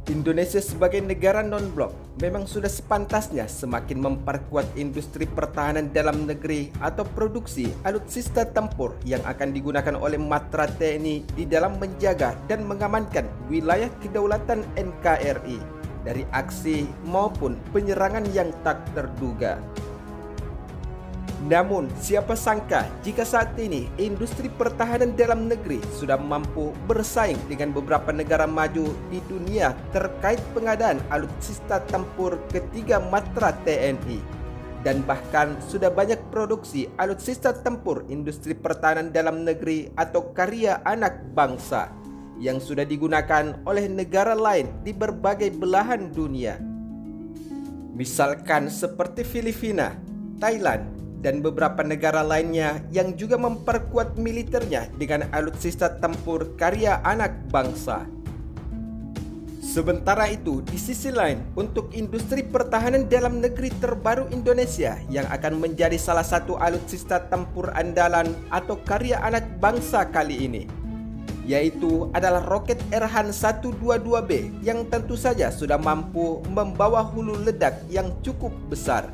Indonesia sebagai negara non-blok memang sudah sepantasnya semakin memperkuat industri pertahanan dalam negeri atau produksi alutsista tempur yang akan digunakan oleh matra TNI di dalam menjaga dan mengamankan wilayah kedaulatan NKRI dari aksi maupun penyerangan yang tak terduga. Namun, siapa sangka jika saat ini industri pertahanan dalam negeri sudah mampu bersaing dengan beberapa negara maju di dunia terkait pengadaan alutsista tempur ketiga matra TNI. Dan bahkan sudah banyak produksi alutsista tempur industri pertahanan dalam negeri atau karya anak bangsa yang sudah digunakan oleh negara lain di berbagai belahan dunia. Misalkan seperti Filipina, Thailand, dan beberapa negara lainnya yang juga memperkuat militernya dengan alutsista tempur karya anak bangsa. Sementara itu, di sisi lain, untuk industri pertahanan dalam negeri terbaru Indonesia yang akan menjadi salah satu alutsista tempur andalan atau karya anak bangsa kali ini, yaitu adalah roket Erhan 122B yang tentu saja sudah mampu membawa hulu ledak yang cukup besar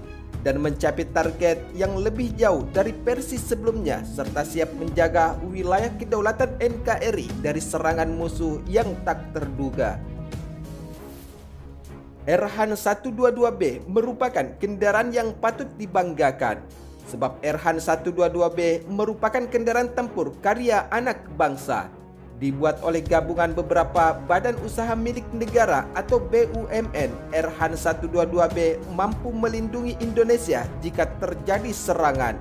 dan mencapai target yang lebih jauh dari versi sebelumnya serta siap menjaga wilayah kedaulatan NKRI dari serangan musuh yang tak terduga. Erhan 122B merupakan kendaraan yang patut dibanggakan sebab Erhan 122B merupakan kendaraan tempur karya anak bangsa dibuat oleh gabungan beberapa badan usaha milik negara atau BUMN. Erhan 122B mampu melindungi Indonesia jika terjadi serangan.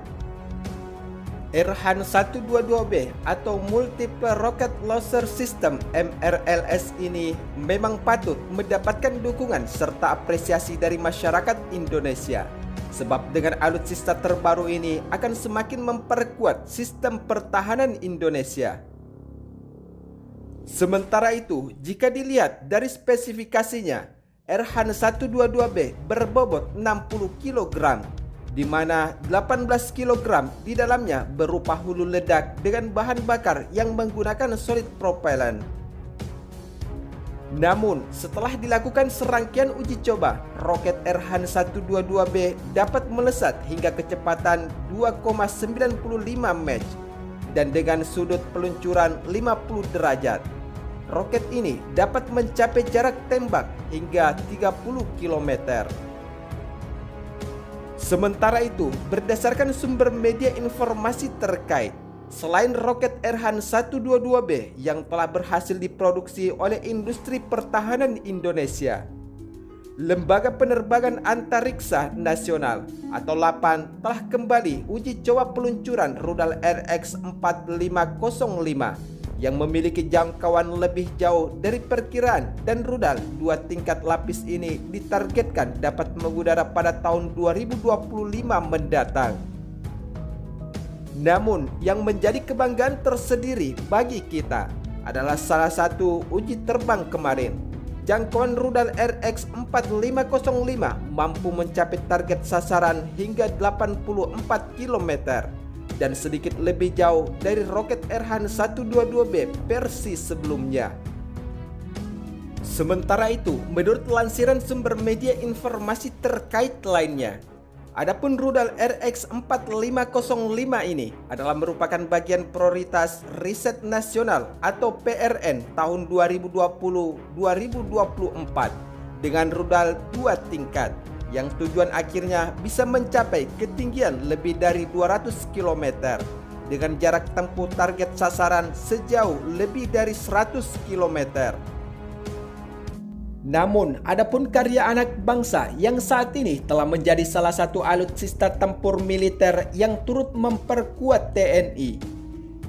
Erhan 122B atau Multiple Rocket Launcher System MRLS ini memang patut mendapatkan dukungan serta apresiasi dari masyarakat Indonesia. Sebab dengan alutsista terbaru ini akan semakin memperkuat sistem pertahanan Indonesia. Sementara itu, jika dilihat dari spesifikasinya, Erhan 122B berbobot 60 kg, di mana 18 kg di dalamnya berupa hulu ledak dengan bahan bakar yang menggunakan solid propellant. Namun, setelah dilakukan serangkaian uji coba, roket Erhan 122B dapat melesat hingga kecepatan 2,95 Mach dan dengan sudut peluncuran 50 derajat. Roket ini dapat mencapai jarak tembak hingga 30 km. Sementara itu, berdasarkan sumber media informasi terkait, selain roket Erhan 122B yang telah berhasil diproduksi oleh industri pertahanan Indonesia, Lembaga Penerbangan Antariksa Nasional atau LAPAN telah kembali uji coba peluncuran rudal RX-4505 yang memiliki jangkauan lebih jauh dari perkiraan, dan rudal 2 tingkat lapis ini ditargetkan dapat mengudara pada tahun 2025 mendatang. Namun, yang menjadi kebanggaan tersendiri bagi kita adalah salah satu uji terbang kemarin. Jangkauan rudal RX-4505 mampu mencapai target sasaran hingga 84 km dan sedikit lebih jauh dari roket Erhan 122B versi sebelumnya. Sementara itu, menurut lansiran sumber media informasi terkait lainnya, adapun rudal RX-4505 ini adalah merupakan bagian prioritas riset nasional atau PRN tahun 2020-2024 dengan rudal 2 tingkat yang tujuan akhirnya bisa mencapai ketinggian lebih dari 200 km dengan jarak tempuh target sasaran sejauh lebih dari 100 km. Namun, adapun karya anak bangsa yang saat ini telah menjadi salah satu alutsista tempur militer yang turut memperkuat TNI,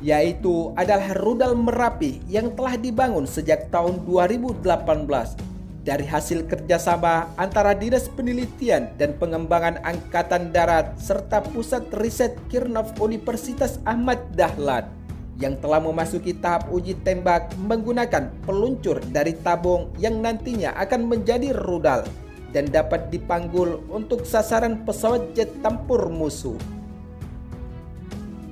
yaitu adalah rudal Merapi yang telah dibangun sejak tahun 2018 dari hasil kerjasama antara Dinas Penelitian dan Pengembangan Angkatan Darat serta Pusat Riset Kirnov Universitas Ahmad Dahlan yang telah memasuki tahap uji tembak menggunakan peluncur dari tabung yang nantinya akan menjadi rudal dan dapat dipanggul untuk sasaran pesawat jet tempur musuh.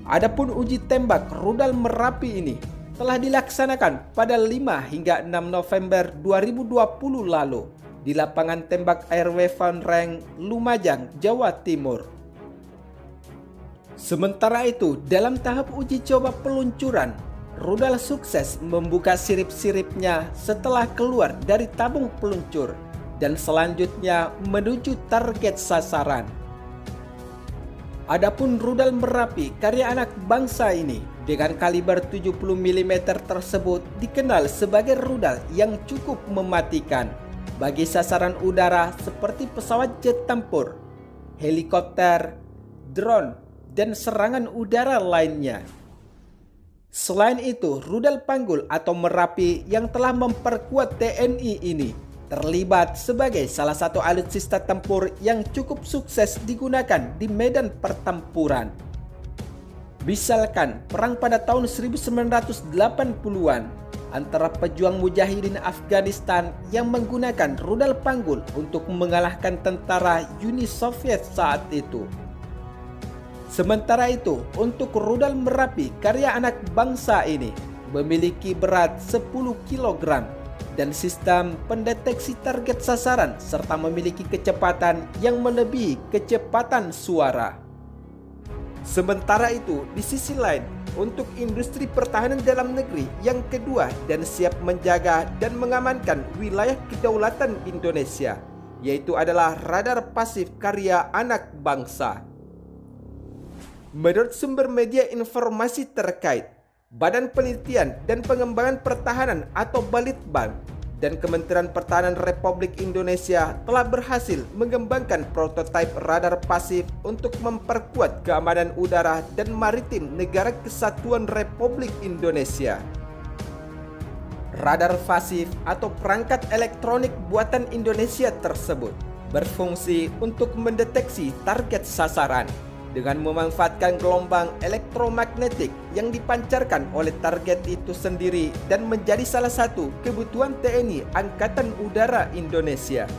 Adapun uji tembak rudal Merapi ini telah dilaksanakan pada 5 hingga 6 November 2020 lalu di lapangan tembak ARW Van Reng, Lumajang, Jawa Timur. Sementara itu, dalam tahap uji coba peluncuran, rudal sukses membuka sirip-siripnya setelah keluar dari tabung peluncur dan selanjutnya menuju target sasaran. Adapun rudal Merapi karya anak bangsa ini dengan kaliber 70 mm tersebut dikenal sebagai rudal yang cukup mematikan bagi sasaran udara seperti pesawat jet tempur, helikopter, drone, dan serangan udara lainnya. Selain itu, rudal Panggul atau Merapi yang telah memperkuat TNI ini terlibat sebagai salah satu alutsista tempur yang cukup sukses digunakan di medan pertempuran. Misalkan perang pada tahun 1980-an antara pejuang mujahidin Afghanistan yang menggunakan rudal Panggul untuk mengalahkan tentara Uni Soviet saat itu. Sementara itu, untuk rudal Merapi karya anak bangsa ini memiliki berat 10 kg dan sistem pendeteksi target sasaran serta memiliki kecepatan yang melebihi kecepatan suara. Sementara itu, di sisi lain, untuk industri pertahanan dalam negeri yang kedua dan siap menjaga dan mengamankan wilayah kedaulatan Indonesia, yaitu adalah radar pasif karya anak bangsa. Menurut sumber media informasi terkait, Badan Penelitian dan Pengembangan Pertahanan atau Balitbang dan Kementerian Pertahanan Republik Indonesia telah berhasil mengembangkan prototipe radar pasif untuk memperkuat keamanan udara dan maritim Negara Kesatuan Republik Indonesia. Radar pasif atau perangkat elektronik buatan Indonesia tersebut berfungsi untuk mendeteksi target sasaran dengan memanfaatkan gelombang elektromagnetik yang dipancarkan oleh target itu sendiri dan menjadi salah satu kebutuhan TNI Angkatan Udara Indonesia.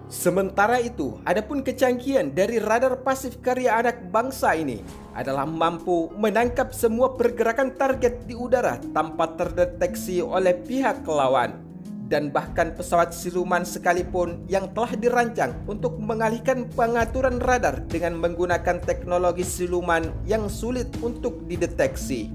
Sementara itu, adapun kecanggihan dari radar pasif karya anak bangsa ini adalah mampu menangkap semua pergerakan target di udara tanpa terdeteksi oleh pihak lawan. Dan bahkan pesawat siluman sekalipun yang telah dirancang untuk mengalihkan pengaturan radar dengan menggunakan teknologi siluman yang sulit untuk dideteksi.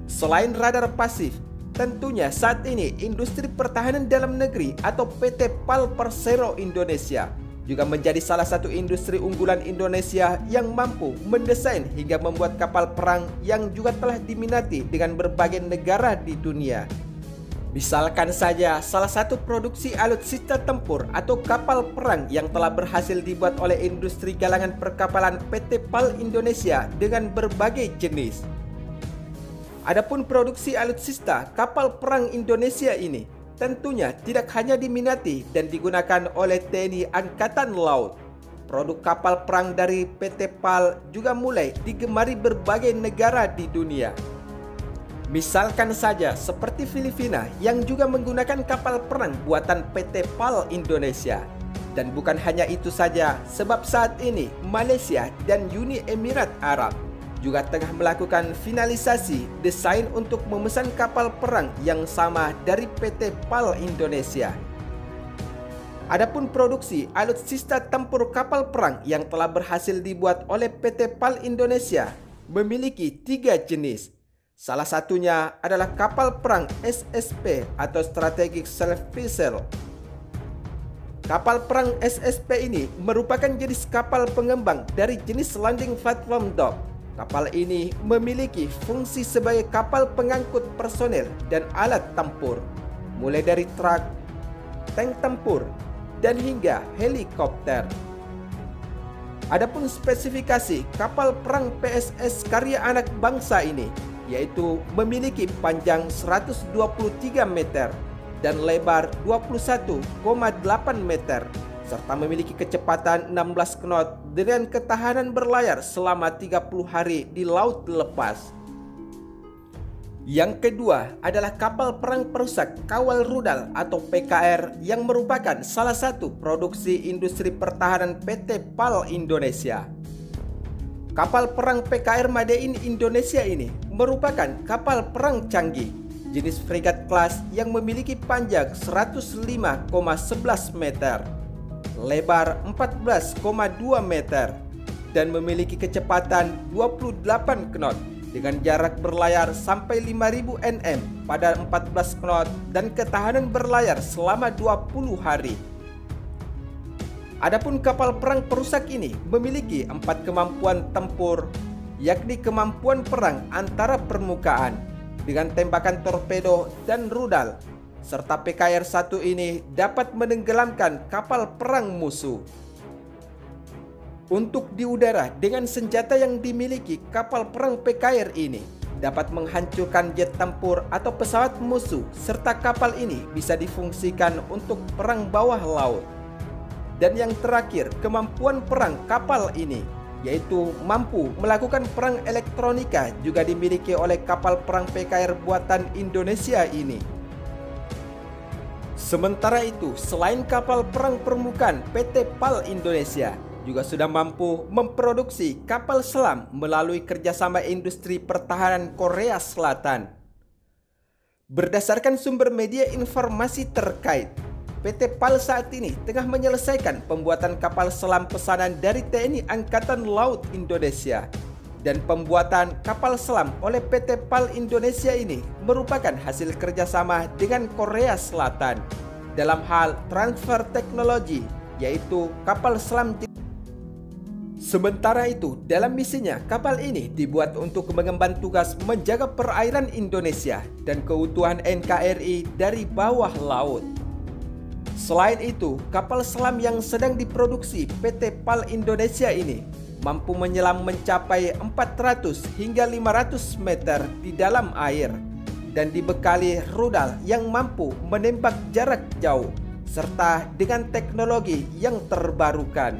Selain radar pasif, tentunya saat ini industri pertahanan dalam negeri atau PT PAL Persero Indonesia juga menjadi salah satu industri unggulan Indonesia yang mampu mendesain hingga membuat kapal perang yang juga telah diminati dengan berbagai negara di dunia. Misalkan saja salah satu produksi alutsista tempur atau kapal perang yang telah berhasil dibuat oleh industri galangan perkapalan PT PAL Indonesia dengan berbagai jenis. Adapun produksi alutsista kapal perang Indonesia ini tentunya tidak hanya diminati dan digunakan oleh TNI Angkatan Laut. Produk kapal perang dari PT PAL juga mulai digemari berbagai negara di dunia. Misalkan saja seperti Filipina yang juga menggunakan kapal perang buatan PT PAL Indonesia. Dan bukan hanya itu saja, sebab saat ini Malaysia dan Uni Emirat Arab juga tengah melakukan finalisasi desain untuk memesan kapal perang yang sama dari PT PAL Indonesia. Adapun produksi alutsista tempur kapal perang yang telah berhasil dibuat oleh PT PAL Indonesia memiliki 3 jenis. Salah satunya adalah kapal perang SSP atau Strategic Self Vessel. Kapal perang SSP ini merupakan jenis kapal pengembang dari jenis Landing Platform Dock. Kapal ini memiliki fungsi sebagai kapal pengangkut personel dan alat tempur, mulai dari truk, tank tempur, dan hingga helikopter. Adapun spesifikasi kapal perang PSS karya anak bangsa ini yaitu memiliki panjang 123 meter dan lebar 21,8 meter serta memiliki kecepatan 16 knot dengan ketahanan berlayar selama 30 hari di laut lepas. Yang kedua adalah kapal perang perusak kawal rudal atau PKR yang merupakan salah satu produksi industri pertahanan PT PAL Indonesia. Kapal perang PKR Made in Indonesia ini merupakan kapal perang canggih jenis fregat kelas yang memiliki panjang 105,11 meter, lebar 14,2 meter, dan memiliki kecepatan 28 knot dengan jarak berlayar sampai 5.000 nm pada 14 knot dan ketahanan berlayar selama 20 hari. Adapun kapal perang perusak ini memiliki 4 kemampuan tempur, yakni kemampuan perang antara permukaan dengan tembakan torpedo dan rudal, serta PKR-1 ini dapat menenggelamkan kapal perang musuh. Untuk di udara, dengan senjata yang dimiliki kapal perang PKR ini dapat menghancurkan jet tempur atau pesawat musuh, serta kapal ini bisa difungsikan untuk perang bawah laut. Dan yang terakhir, kemampuan perang kapal ini yaitu mampu melakukan perang elektronika juga dimiliki oleh kapal perang PKR buatan Indonesia ini. Sementara itu, selain kapal perang permukaan, PT PAL Indonesia juga sudah mampu memproduksi kapal selam melalui kerjasama industri pertahanan Korea Selatan. Berdasarkan sumber media informasi terkait, PT PAL saat ini tengah menyelesaikan pembuatan kapal selam pesanan dari TNI Angkatan Laut Indonesia. Dan pembuatan kapal selam oleh PT PAL Indonesia ini merupakan hasil kerjasama dengan Korea Selatan dalam hal transfer teknologi, yaitu kapal selam. Sementara itu, dalam misinya, kapal ini dibuat untuk mengemban tugas menjaga perairan Indonesia dan keutuhan NKRI dari bawah laut. Selain itu, kapal selam yang sedang diproduksi PT PAL Indonesia ini mampu menyelam mencapai 400 hingga 500 meter di dalam air dan dibekali rudal yang mampu menembak jarak jauh serta dengan teknologi yang terbarukan.